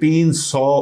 300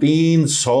300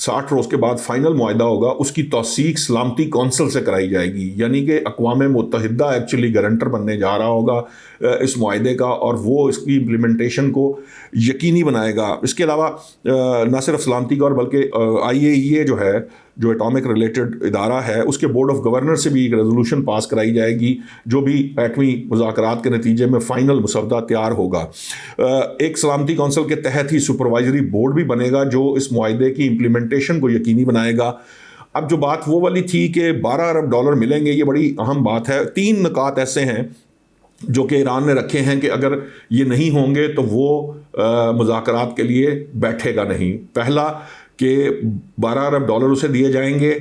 60 روز کے بعد فائنل معاہدہ ہوگا، اس کی توثیق سلامتی کونسل سے کرائی جائے گی، یعنی کہ اقوام متحدہ ایکچولی گارنٹر بننے جا رہا ہوگا اس معاہدے کا، اور وہ اس کی امپلیمنٹیشن کو یقینی بنائے گا۔ اس کے علاوہ نہ صرف سلامتی کا اور بلکہ IAEA جو ہے، جو ایٹامک ریلیٹڈ ادارہ ہے، اس کے بورڈ آف گورنر سے بھی ایک ریزولوشن پاس کرائی جائے گی، جو بھی ایٹمی مذاکرات کے نتیجے میں فائنل مسودہ تیار ہوگا۔ ایک سلامتی کونسل کے تحت ہی سپروائزری بورڈ بھی بنے گا جو اس معاہدے کی امپلیمنٹیشن کو یقینی بنائے گا۔ اب جو بات وہ والی تھی کہ $12 ارب ملیں گے، یہ بڑی اہم بات ہے۔ 3 نکات ایسے ہیں جو کہ ایران نے رکھے ہیں کہ اگر یہ نہیں ہوں گے تو وہ مذاکرات کے لیے بیٹھے گا نہیں۔ پہلا کہ $12 ارب اسے دیے جائیں گے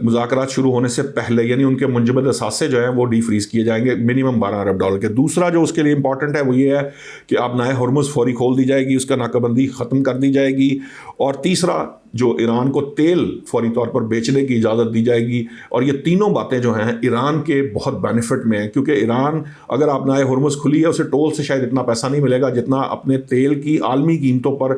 مذاکرات شروع ہونے سے پہلے، یعنی ان کے منجمد اثاثے جو ہیں وہ ڈی فریز کیے جائیں گے منیمم $12 ارب کے۔ دوسرا جو اس کے لیے امپورٹنٹ ہے وہ یہ ہے کہ آبنائے ہرمز فوری کھول دی جائے گی، اس کا ناکہ بندی ختم کر دی جائے گی، اور تیسرا جو ایران کو تیل فوری طور پر بیچنے کی اجازت دی جائے گی۔ اور یہ تینوں باتیں جو ہیں ایران کے بہت بینیفٹ میں ہیں، کیونکہ ایران اگر آبنائے ہرمز کھلی ہے، اسے ٹول سے شاید اتنا پیسہ نہیں ملے گا جتنا اپنے تیل کی عالمی قیمتوں پر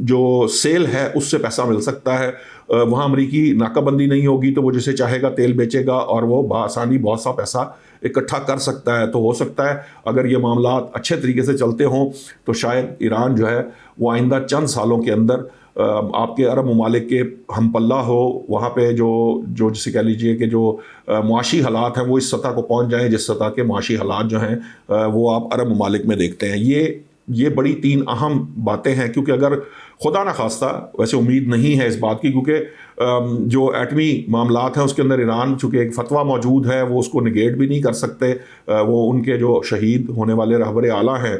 جو سیل ہے اس سے پیسہ مل سکتا ہے۔ وہاں امریکی ناکہ بندی نہیں ہوگی تو وہ جسے چاہے گا تیل بیچے گا اور وہ بآسانی بہت سا پیسہ اکٹھا کر سکتا ہے۔ تو ہو سکتا ہے اگر یہ معاملات اچھے طریقے سے چلتے ہوں تو شاید ایران جو ہے وہ آئندہ چند سالوں کے اندر آپ کے عرب ممالک کے ہم پلہ ہو، وہاں پہ جو جسے کہہ لیجئے کہ جو معاشی حالات ہیں وہ اس سطح کو پہنچ جائیں جس سطح کے معاشی حالات جو ہیں وہ آپ عرب ممالک میں دیکھتے ہیں۔ یہ بڑی 3 اہم باتیں ہیں، کیونکہ اگر خدا نہ خواستہ، ویسے امید نہیں ہے اس بات کی، کیونکہ جو ایٹمی معاملات ہیں اس کے اندر ایران چونکہ ایک فتویٰ موجود ہے، وہ اس کو نگیٹ بھی نہیں کر سکتے۔ وہ ان کے جو شہید ہونے والے رہبر اعلیٰ ہیں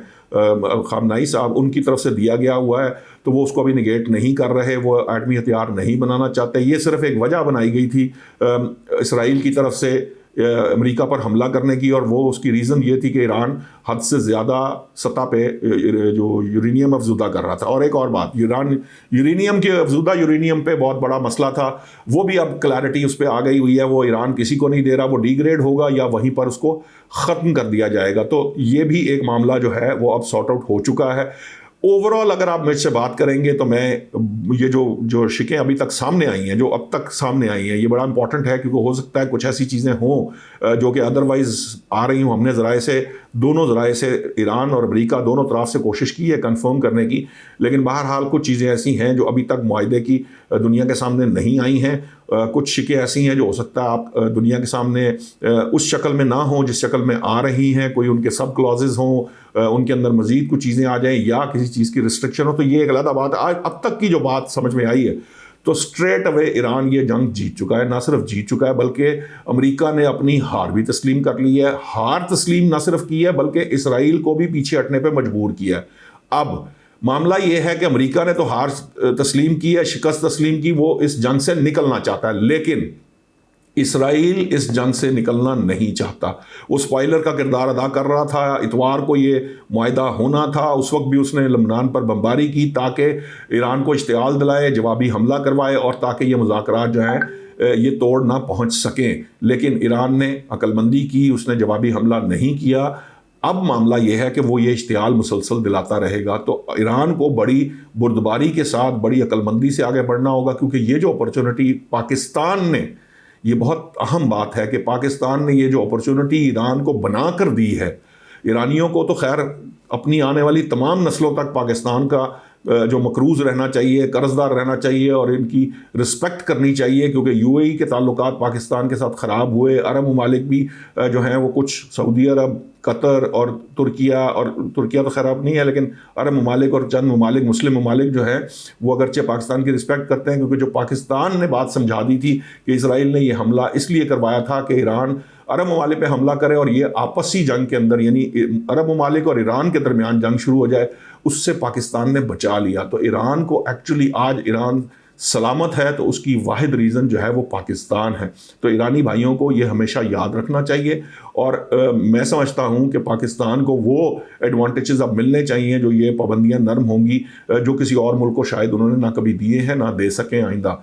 خامنائی صاحب، ان کی طرف سے دیا گیا ہوا ہے، تو وہ اس کو ابھی نگیٹ نہیں کر رہے، وہ ایٹمی ہتھیار نہیں بنانا چاہتے۔ یہ صرف ایک وجہ بنائی گئی تھی اسرائیل کی طرف سے امریکہ پر حملہ کرنے کی، اور وہ اس کی ریزن یہ تھی کہ ایران حد سے زیادہ سطح پہ جو یورینیم افزودہ کر رہا تھا۔ اور ایک اور بات، ایران یورینیم کے افزودہ یورینیم پہ بہت بڑا مسئلہ تھا، وہ بھی اب کلیئرٹی اس پہ آ گئی ہوئی ہے، وہ ایران کسی کو نہیں دے رہا، وہ ڈی گریڈ ہوگا یا وہیں پر اس کو ختم کر دیا جائے گا۔ تو یہ بھی ایک معاملہ جو ہے وہ اب سارٹ آؤٹ ہو چکا ہے۔ اوورآل اگر آپ مجھ سے بات کریں گے تو میں یہ جو شکیں ابھی تک سامنے آئی ہیں، جو اب تک سامنے آئی ہیں، یہ بڑا امپورٹنٹ ہے، کیونکہ ہو سکتا ہے کچھ ایسی چیزیں ہوں جو کہ ادروائز آ رہی ہوں۔ ہم نے دونوں ذرائع سے ایران اور امریکہ دونوں طرف سے کوشش کی ہے کنفرم کرنے کی، لیکن بہرحال کچھ چیزیں ایسی ہیں جو ابھی تک معاہدے کی دنیا کے سامنے نہیں آئی ہیں۔ کچھ شکیں ایسی ہیں جو ہو سکتا ہے آپ دنیا کے سامنے اس شکل میں نہ ہوں جس شکل میں آ رہی ہیں، کوئی ان کے سب کلازز ہوں، ان کے اندر مزید کچھ چیزیں آ جائیں یا کسی چیز کی ریسٹرکشن ہو، تو یہ ایک علیحدہ بات ہے۔ اب تک کی جو بات سمجھ میں آئی ہے تو اسٹریٹ اوے ایران یہ جنگ جیت چکا ہے، نہ صرف جیت چکا ہے بلکہ امریکہ نے اپنی ہار بھی تسلیم کر لی ہے۔ ہار تسلیم نہ صرف کی ہے بلکہ اسرائیل کو بھی پیچھے ہٹنے پہ مجبور کیا ہے۔ اب معاملہ یہ ہے کہ امریکہ نے تو ہار تسلیم کی ہے، شکست تسلیم کی، وہ اس جنگ سے نکلنا چاہتا ہے، لیکن اسرائیل اس جنگ سے نکلنا نہیں چاہتا۔ وہ اسپائلر کا کردار ادا کر رہا تھا۔ اتوار کو یہ معاہدہ ہونا تھا، اس وقت بھی اس نے لبنان پر بمباری کی تاکہ ایران کو اشتعال دلائے، جوابی حملہ کروائے، اور تاکہ یہ مذاکرات جو ہیں یہ توڑ نہ پہنچ سکیں۔ لیکن ایران نے عقل مندی کی، اس نے جوابی حملہ نہیں کیا۔ اب معاملہ یہ ہے کہ وہ یہ اشتعال مسلسل دلاتا رہے گا، تو ایران کو بڑی بردباری کے ساتھ بڑی عقل مندی سے آگے بڑھنا ہوگا، کیونکہ یہ جو اپرچونٹی پاکستان نے، یہ بہت اہم بات ہے کہ پاکستان نے یہ جو اپرچونٹی ایران کو بنا کر دی ہے، ایرانیوں کو تو خیر اپنی آنے والی تمام نسلوں تک پاکستان کا جو مقروض رہنا چاہیے، قرض دار رہنا چاہیے اور ان کی رسپیکٹ کرنی چاہیے، کیونکہ UAE کے تعلقات پاکستان کے ساتھ خراب ہوئے۔ عرب ممالک بھی جو ہیں وہ کچھ سعودی عرب، قطر اور ترکیہ تو خیر اب نہیں ہے، لیکن عرب ممالک اور چند ممالک مسلم ممالک جو ہیں وہ اگرچہ پاکستان کی رسپیکٹ کرتے ہیں، کیونکہ جو پاکستان نے بات سمجھا دی تھی کہ اسرائیل نے یہ حملہ اس لیے کروایا تھا کہ ایران عرب ممالک پہ حملہ کرے اور یہ آپسی جنگ کے اندر، یعنی عرب ممالک اور ایران کے درمیان جنگ شروع ہو جائے، اس سے پاکستان نے بچا لیا۔ تو ایران کو ایکچولی آج ایران سلامت ہے تو اس کی واحد ریزن جو ہے وہ پاکستان ہے۔ تو ایرانی بھائیوں کو یہ ہمیشہ یاد رکھنا چاہیے، اور میں سمجھتا ہوں کہ پاکستان کو وہ ایڈوانٹیجز اب ملنے چاہیے جو یہ پابندیاں نرم ہوں گی، جو کسی اور ملک کو شاید انہوں نے نہ کبھی دیے ہیں نہ دے سکیں آئندہ،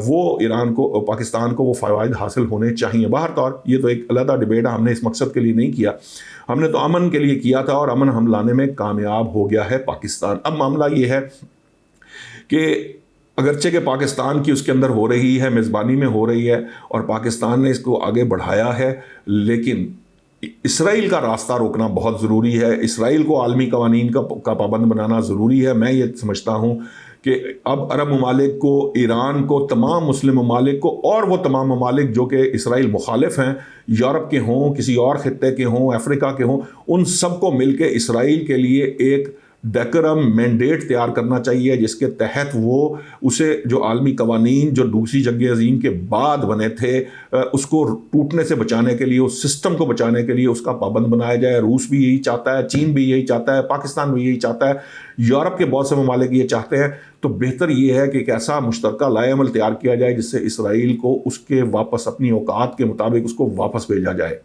وہ ایران کو، پاکستان کو وہ فوائد حاصل ہونے چاہیے۔ باہر طور یہ تو ایک علیحدہ ڈیبیٹ ہے، ہم نے اس مقصد کے لیے نہیں کیا، ہم نے تو امن کے لیے کیا تھا، اور امن ہم لانے میں کامیاب ہو گیا ہے پاکستان۔ اب معاملہ یہ ہے کہ اگرچہ کہ پاکستان کی اس کے اندر ہو رہی ہے، میزبانی میں ہو رہی ہے اور پاکستان نے اس کو آگے بڑھایا ہے، لیکن اسرائیل کا راستہ روکنا بہت ضروری ہے، اسرائیل کو عالمی قوانین کا پابند بنانا ضروری ہے۔ میں یہ سمجھتا ہوں کہ اب عرب ممالک کو، ایران کو، تمام مسلم ممالک کو، اور وہ تمام ممالک جو کہ اسرائیل مخالف ہیں، یورپ کے ہوں، کسی اور خطے کے ہوں، افریقہ کے ہوں، ان سب کو مل کے اسرائیل کے لیے ایک ڈیکورم مینڈیٹ تیار کرنا چاہیے، جس کے تحت وہ اسے جو عالمی قوانین جو دوسری جنگ عظیم کے بعد بنے تھے اس کو ٹوٹنے سے بچانے کے لیے، اس سسٹم کو بچانے کے لیے اس کا پابند بنایا جائے۔ روس بھی یہی چاہتا ہے، چین بھی یہی چاہتا ہے، پاکستان بھی یہی چاہتا ہے، یورپ کے بہت سے ممالک یہ چاہتے ہیں۔ تو بہتر یہ ہے کہ ایک ایسا مشترکہ لائحہ عمل تیار کیا جائے جس سے اسرائیل کو اس کے واپس اپنی اوقات کے مطابق اس کو واپس بھیجا جائے۔